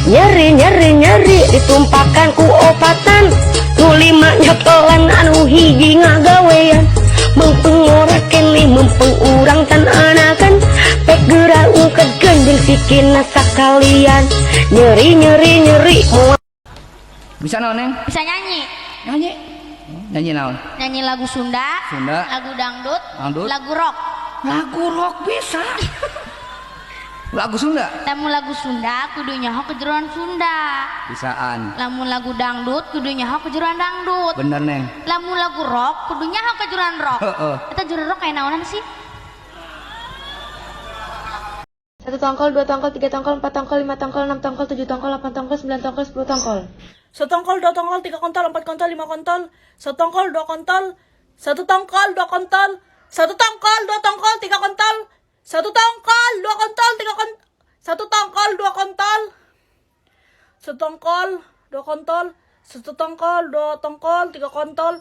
nyeri ditumpahkan ku opatan nu lima nyotolan anu hiji ngagawean mempeng ora kene mempeng urang tan anakan pek geura ungkedkeun jeung sikina sakalian nyeri Bisa naon, Neng? Bisa nyanyi. Nyanyi. Nyanyi naon? Nyanyi lagu Sunda, lagu dangdut, lagu rock. Lagu rock bisa. Lagu Sunda. Lamun lagu Sunda kudu nyaho kejeroan Sunda. Bisaan. Lamun lagu dangdut kudu nyaho kejeroan dangdut. Bener, Neng. Lamun lagu rock kudu nyaho kejeroan rock. Eta jeroan rock kayak naonan sih? 1 tongkol, 2 tongkol, 3 tongkol, 4 tongkol, 5 tongkol, 6 tongkol, 7 tongkol, 8 tongkol, 9 tongkol, 10 tongkol. 1 tongkol, 2 tongkol, 3 kontol, 4 kontol, 5 kontol, 1 tongkol, 2 kontol, 1 tongkol, 2 kontol, 1 tongkol, 2 tongkol, 3 kontol, 1 tongkol, 2 kontol, 3 kontol, 1 tongkol, 2 kontol, 1 tongkol, 2 kontol, 1 tongkol, 2 tongkol, 3 kontol.